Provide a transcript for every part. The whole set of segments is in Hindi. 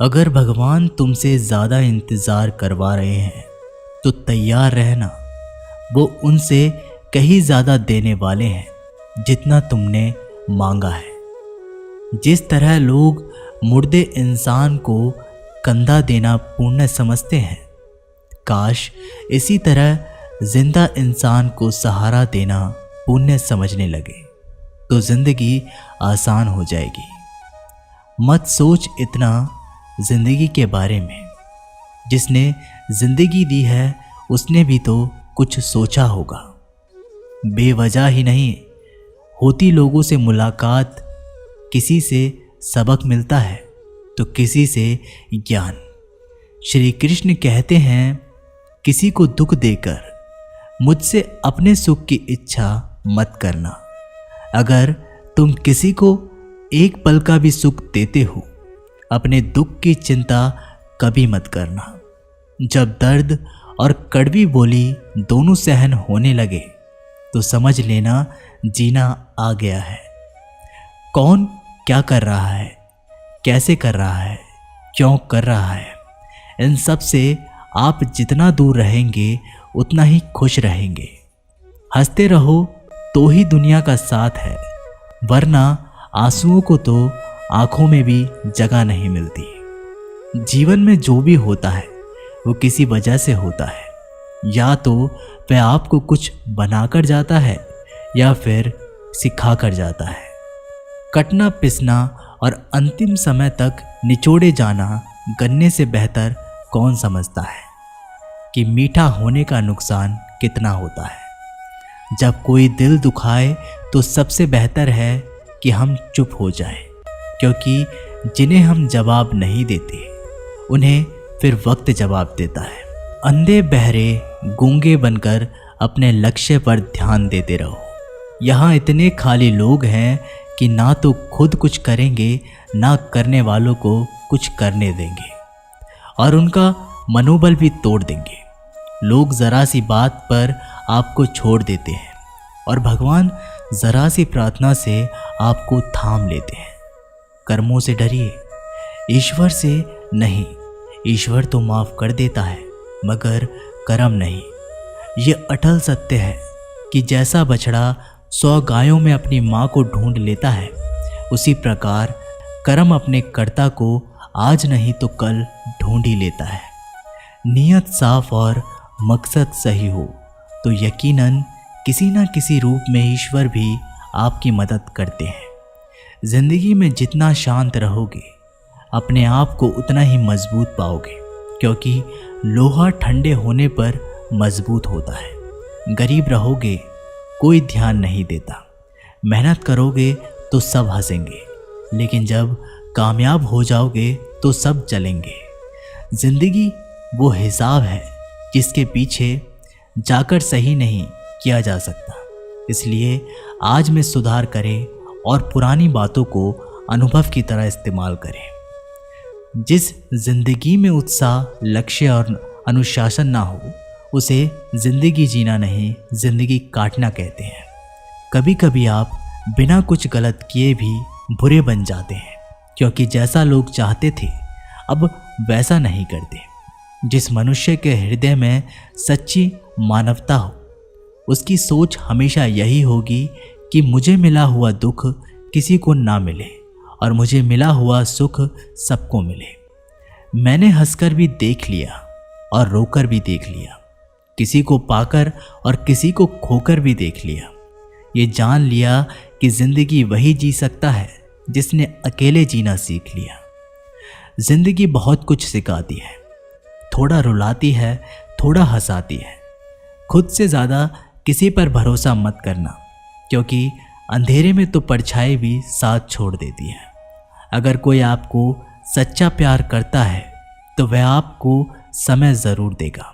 अगर भगवान तुमसे ज़्यादा इंतज़ार करवा रहे हैं तो तैयार रहना, वो उनसे कहीं ज़्यादा देने वाले हैं जितना तुमने मांगा है। जिस तरह लोग मुर्दे इंसान को कंधा देना पुण्य समझते हैं, काश इसी तरह जिंदा इंसान को सहारा देना पुण्य समझने लगे तो जिंदगी आसान हो जाएगी। मत सोच इतना जिंदगी के बारे में। जिसने जिंदगी दी है उसने भी तो कुछ सोचा होगा। बेवजह ही नहीं होती लोगों से मुलाकात, किसी से सबक मिलता है तो किसी से ज्ञान। श्री कृष्ण कहते हैं, किसी को दुख देकर मुझसे अपने सुख की इच्छा मत करना। अगर तुम किसी को एक पल का भी सुख देते हो, अपने दुख की चिंता कभी मत करना। जब दर्द और कड़वी बोली दोनों सहन होने लगे तो समझ लेना जीना आ गया है। कौन क्या कर रहा है, कैसे कर रहा है, क्यों कर रहा है, इन सब से आप जितना दूर रहेंगे उतना ही खुश रहेंगे। हंसते रहो तो ही दुनिया का साथ है, वरना आंसुओं को तो आंखों में भी जगह नहीं मिलती। जीवन में जो भी होता है वो किसी वजह से होता है। या तो वह आपको कुछ बनाकर जाता है या फिर सिखा कर जाता है। कटना पिसना और अंतिम समय तक निचोड़े जाना गन्ने से बेहतर कौन समझता है कि मीठा होने का नुकसान कितना होता है। जब कोई दिल दुखाए तो सबसे बेहतर है कि हम चुप हो जाएं, क्योंकि जिन्हें हम जवाब नहीं देते उन्हें फिर वक्त जवाब देता है। अंधे बहरे गूंगे बनकर अपने लक्ष्य पर ध्यान देते रहो। यहाँ इतने खाली लोग हैं कि ना तो खुद कुछ करेंगे ना करने वालों को कुछ करने देंगे और उनका मनोबल भी तोड़ देंगे। लोग ज़रा सी बात पर आपको छोड़ देते हैं और भगवान ज़रा सी प्रार्थना से आपको थाम लेते हैं। कर्मों से डरिए, ईश्वर से नहीं। ईश्वर तो माफ़ कर देता है मगर कर्म नहीं। ये अटल सत्य है कि जैसा बछड़ा 100 गायों में अपनी माँ को ढूंढ लेता है, उसी प्रकार कर्म अपने कर्ता को आज नहीं तो कल ढूंढ ही लेता है। नियत साफ और मकसद सही हो तो यकीनन किसी न किसी रूप में ईश्वर भी आपकी मदद करते हैं। जिंदगी में जितना शांत रहोगे अपने आप को उतना ही मजबूत पाओगे, क्योंकि लोहा ठंडे होने पर मजबूत होता है। गरीब रहोगे कोई ध्यान नहीं देता, मेहनत करोगे तो सब हंसेंगे, लेकिन जब कामयाब हो जाओगे तो सब जलेंगे। जिंदगी वो हिसाब है जिसके पीछे जाकर सही नहीं किया जा सकता। इसलिए आज में सुधार करें और पुरानी बातों को अनुभव की तरह इस्तेमाल करें। जिस जिंदगी में उत्साह, लक्ष्य और अनुशासन ना हो उसे जिंदगी जीना नहीं, जिंदगी काटना कहते हैं। कभी कभी आप बिना कुछ गलत किए भी बुरे बन जाते हैं, क्योंकि जैसा लोग चाहते थे अब वैसा नहीं करते। जिस मनुष्य के हृदय में सच्ची मानवता हो उसकी सोच हमेशा यही होगी कि मुझे मिला हुआ दुख किसी को ना मिले और मुझे मिला हुआ सुख सबको मिले। मैंने हंसकर भी देख लिया और रोकर भी देख लिया, किसी को पाकर और किसी को खोकर भी देख लिया। ये जान लिया कि जिंदगी वही जी सकता है जिसने अकेले जीना सीख लिया। जिंदगी बहुत कुछ सिखाती है, थोड़ा रुलाती है, थोड़ा हंसाती है। खुद से ज़्यादा किसी पर भरोसा मत करना, क्योंकि अंधेरे में तो परछाई भी साथ छोड़ देती है। अगर कोई आपको सच्चा प्यार करता है तो वह आपको समय ज़रूर देगा,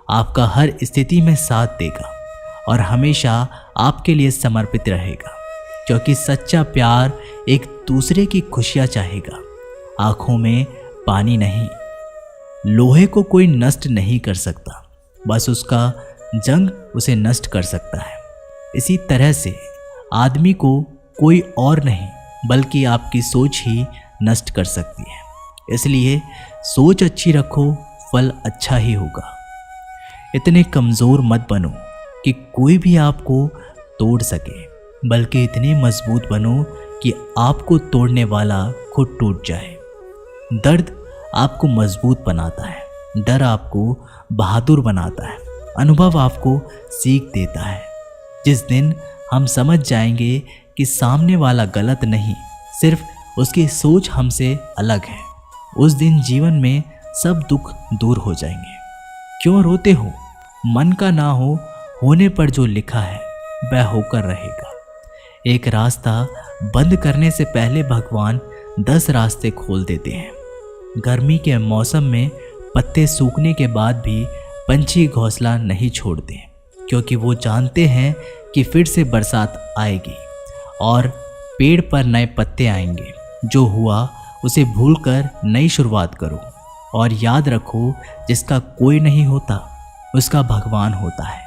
आपका हर स्थिति में साथ देगा और हमेशा आपके लिए समर्पित रहेगा, क्योंकि सच्चा प्यार एक दूसरे की खुशियाँ चाहेगा, आँखों में पानी नहीं। लोहे को कोई नष्ट नहीं कर सकता, बस उसका जंग उसे नष्ट कर सकता है। इसी तरह से आदमी को कोई और नहीं बल्कि आपकी सोच ही नष्ट कर सकती है। इसलिए सोच अच्छी रखो, फल अच्छा ही होगा। इतने कमज़ोर मत बनो कि कोई भी आपको तोड़ सके, बल्कि इतने मजबूत बनो कि आपको तोड़ने वाला खुद टूट जाए। दर्द आपको मजबूत बनाता है, डर आपको बहादुर बनाता है, अनुभव आपको सीख देता है। जिस दिन हम समझ जाएंगे कि सामने वाला गलत नहीं, सिर्फ उसकी सोच हमसे अलग है, उस दिन जीवन में सब दुख दूर हो जाएंगे। क्यों रोते हो? मन का ना हो, होने पर जो लिखा है वह होकर रहेगा। एक रास्ता बंद करने से पहले भगवान 10 रास्ते खोल देते हैं। गर्मी के मौसम में पत्ते सूखने के बाद भी पंछी घोंसला नहीं छोड़ते, क्योंकि वो जानते हैं कि फिर से बरसात आएगी और पेड़ पर नए पत्ते आएंगे। जो हुआ उसे भूलकर नई शुरुआत करो और याद रखो, जिसका कोई नहीं होता उसका भगवान होता है।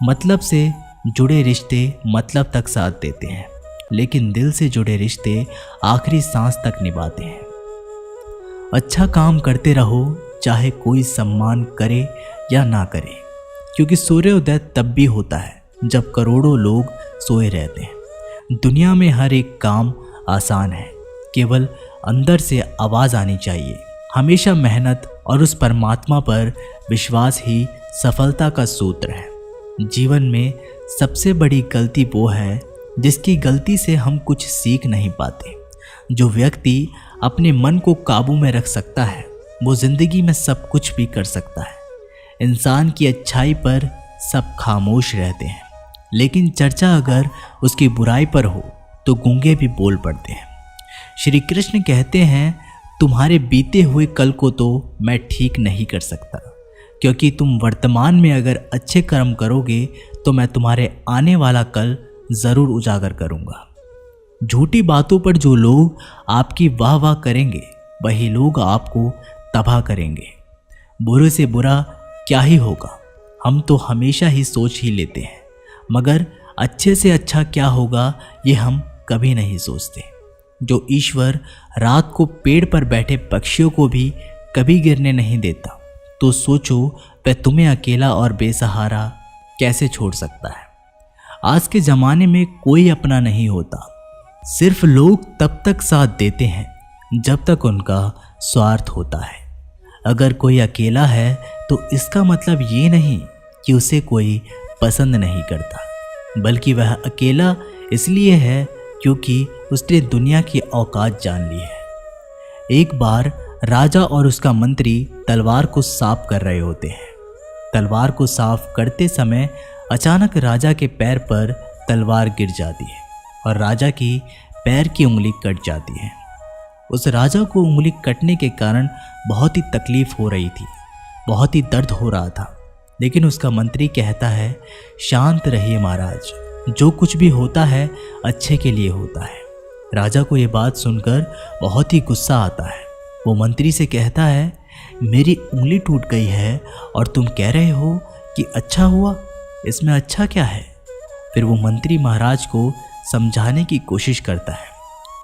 मतलब से जुड़े रिश्ते मतलब तक साथ देते हैं, लेकिन दिल से जुड़े रिश्ते आखिरी सांस तक निभाते हैं। अच्छा काम करते रहो, चाहे कोई सम्मान करे या ना करे, क्योंकि सूर्योदय तब भी होता है जब करोड़ों लोग सोए रहते हैं। दुनिया में हर एक काम आसान है, केवल अंदर से आवाज़ आनी चाहिए। हमेशा मेहनत और उस परमात्मा पर विश्वास ही सफलता का सूत्र है। जीवन में सबसे बड़ी गलती वो है जिसकी गलती से हम कुछ सीख नहीं पाते। जो व्यक्ति अपने मन को काबू में रख सकता है, वो जिंदगी में सब कुछ भी कर सकता है। इंसान की अच्छाई पर सब खामोश रहते हैं, लेकिन चर्चा अगर उसकी बुराई पर हो तो गूंगे भी बोल पड़ते हैं। श्री कृष्ण कहते हैं, तुम्हारे बीते हुए कल को तो मैं ठीक नहीं कर सकता, क्योंकि तुम वर्तमान में अगर अच्छे कर्म करोगे तो मैं तुम्हारे आने वाला कल ज़रूर उजागर करूँगा। झूठी बातों पर जो लोग आपकी वाह वाह करेंगे, वही लोग आपको तबाह करेंगे। बुरे से बुरा क्या ही होगा, हम तो हमेशा ही सोच ही लेते हैं, मगर अच्छे से अच्छा क्या होगा ये हम कभी नहीं सोचते। जो ईश्वर रात को पेड़ पर बैठे पक्षियों को भी कभी गिरने नहीं देता, तो सोचो वह तुम्हें अकेला और बेसहारा कैसे छोड़ सकता है। आज के ज़माने में कोई अपना नहीं होता, सिर्फ लोग तब तक साथ देते हैं जब तक उनका स्वार्थ होता है। अगर कोई अकेला है तो इसका मतलब ये नहीं कि उसे कोई पसंद नहीं करता, बल्कि वह अकेला इसलिए है क्योंकि उसने दुनिया की औकात जान ली है। एक बार राजा और उसका मंत्री तलवार को साफ कर रहे होते हैं। तलवार को साफ करते समय अचानक राजा के पैर पर तलवार गिर जाती है और राजा की पैर की उंगली कट जाती है। उस राजा को उंगली कटने के कारण बहुत ही तकलीफ हो रही थी, बहुत ही दर्द हो रहा था, लेकिन उसका मंत्री कहता है, शांत रहिए महाराज, जो कुछ भी होता है अच्छे के लिए होता है। राजा को ये बात सुनकर बहुत ही गुस्सा आता है। वो मंत्री से कहता है, मेरी उंगली टूट गई है और तुम कह रहे हो कि अच्छा हुआ, इसमें अच्छा क्या है? फिर वो मंत्री महाराज को समझाने की कोशिश करता है,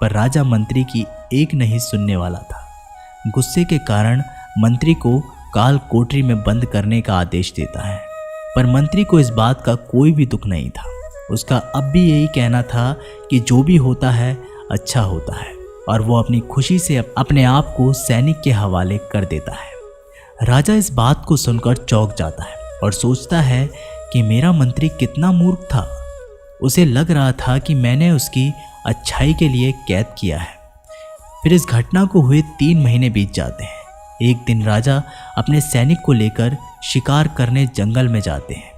पर राजा मंत्री की एक नहीं सुनने वाला था। गुस्से के कारण मंत्री को काल कोठरी में बंद करने का आदेश देता है, पर मंत्री को इस बात का कोई भी दुख नहीं था। उसका अब भी यही कहना था कि जो भी होता है अच्छा होता है, और वो अपनी खुशी से अपने आप को सैनिक के हवाले कर देता है। राजा इस बात को सुनकर चौंक जाता है और सोचता है कि मेरा मंत्री कितना मूर्ख था। उसे लग रहा था कि मैंने उसकी अच्छाई के लिए कैद किया है। फिर इस घटना को हुए 3 महीने बीत जाते हैं। एक दिन राजा अपने सैनिक को लेकर शिकार करने जंगल में जाते हैं।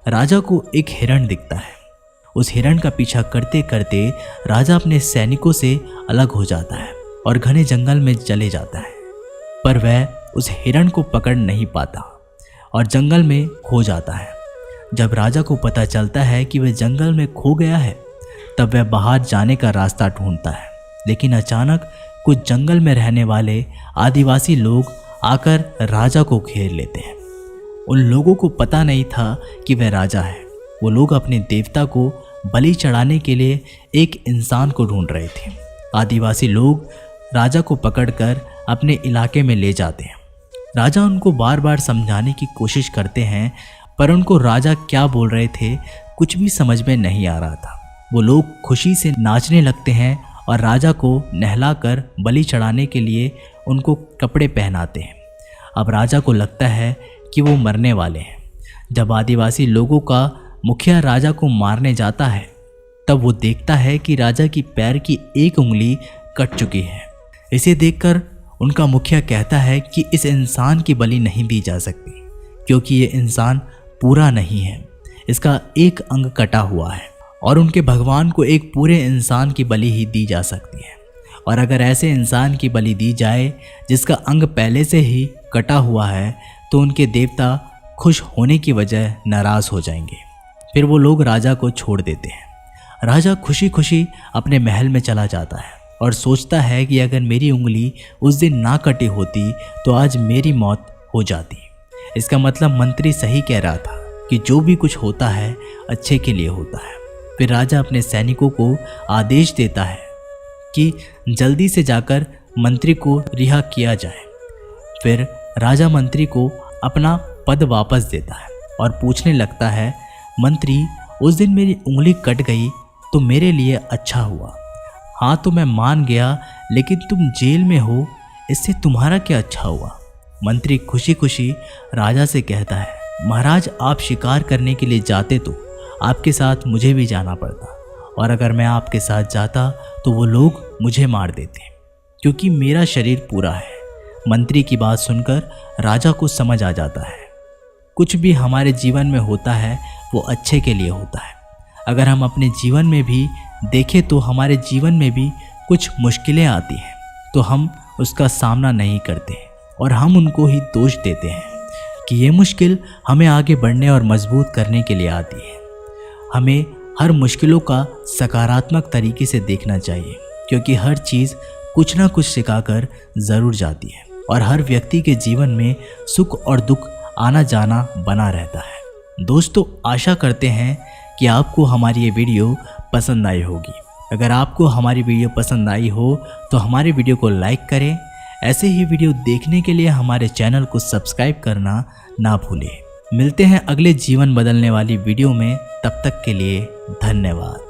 राजा को एक हिरण दिखता है। उस हिरण का पीछा करते करते राजा अपने सैनिकों से अलग हो जाता है और घने जंगल में चले जाता है, पर वह उस हिरण को पकड़ नहीं पाता और जंगल में खो जाता है। जब राजा को पता चलता है कि वह जंगल में खो गया है, तब वह बाहर जाने का रास्ता ढूंढता है, लेकिन अचानक कुछ जंगल में रहने वाले आदिवासी लोग आकर राजा को घेर लेते हैं। उन लोगों को पता नहीं था कि वह राजा है। वो लोग अपने देवता को बलि चढ़ाने के लिए एक इंसान को ढूंढ रहे थे। आदिवासी लोग राजा को पकड़कर अपने इलाके में ले जाते हैं। राजा उनको बार बार समझाने की कोशिश करते हैं, पर उनको राजा क्या बोल रहे थे कुछ भी समझ में नहीं आ रहा था। वो लोग खुशी से नाचने लगते हैं और राजा को नहलाकर बलि चढ़ाने के लिए उनको कपड़े पहनाते हैं। अब राजा को लगता है कि वो मरने वाले हैं। जब आदिवासी लोगों का मुखिया राजा को मारने जाता है, तब वो देखता है कि राजा की पैर की एक उंगली कट चुकी है। इसे देखकर उनका मुखिया कहता है कि इस इंसान की बलि नहीं दी जा सकती, क्योंकि ये इंसान पूरा नहीं है, इसका एक अंग कटा हुआ है और उनके भगवान को एक पूरे इंसान की बलि ही दी जा सकती है। और अगर ऐसे इंसान की बलि दी जाए जिसका अंग पहले से ही कटा हुआ है, तो उनके देवता खुश होने की वजह नाराज हो जाएंगे। फिर वो लोग राजा को छोड़ देते हैं। राजा खुशी खुशी अपने महल में चला जाता है और सोचता है कि अगर मेरी उंगली उस दिन ना कटी होती तो आज मेरी मौत हो जाती। इसका मतलब मंत्री सही कह रहा था कि जो भी कुछ होता है अच्छे के लिए होता है। फिर राजा अपने सैनिकों को आदेश देता है कि जल्दी से जाकर मंत्री को रिहा किया जाए। फिर राजा मंत्री को अपना पद वापस देता है और पूछने लगता है, मंत्री, उस दिन मेरी उंगली कट गई तो मेरे लिए अच्छा हुआ। हाँ तो मैं मान गया, लेकिन तुम जेल में हो, इससे तुम्हारा क्या अच्छा हुआ? मंत्री खुशी खुशी राजा से कहता है, महाराज, आप शिकार करने के लिए जाते तो आपके साथ मुझे भी जाना पड़ता, और अगर मैं आपके साथ जाता तो वो लोग मुझे मार देते, क्योंकि मेरा शरीर पूरा है। मंत्री की बात सुनकर राजा को समझ आ जाता है, कुछ भी हमारे जीवन में होता है वो अच्छे के लिए होता है। अगर हम अपने जीवन में भी देखें तो हमारे जीवन में भी कुछ मुश्किलें आती हैं, तो हम उसका सामना नहीं करते और हम उनको ही दोष देते हैं कि ये मुश्किल हमें आगे बढ़ने और मजबूत करने के लिए आती है। हमें हर मुश्किलों का सकारात्मक तरीके से देखना चाहिए, क्योंकि हर चीज़ कुछ ना कुछ सिखाकर ज़रूर जाती है और हर व्यक्ति के जीवन में सुख और दुख आना जाना बना रहता है। दोस्तों, आशा करते हैं कि आपको हमारी ये वीडियो पसंद आई होगी। अगर आपको हमारी वीडियो पसंद आई हो तो हमारे वीडियो को लाइक करें। ऐसे ही वीडियो देखने के लिए हमारे चैनल को सब्सक्राइब करना ना भूलें। मिलते हैं अगले जीवन बदलने वाली वीडियो में, तब तक के लिए धन्यवाद।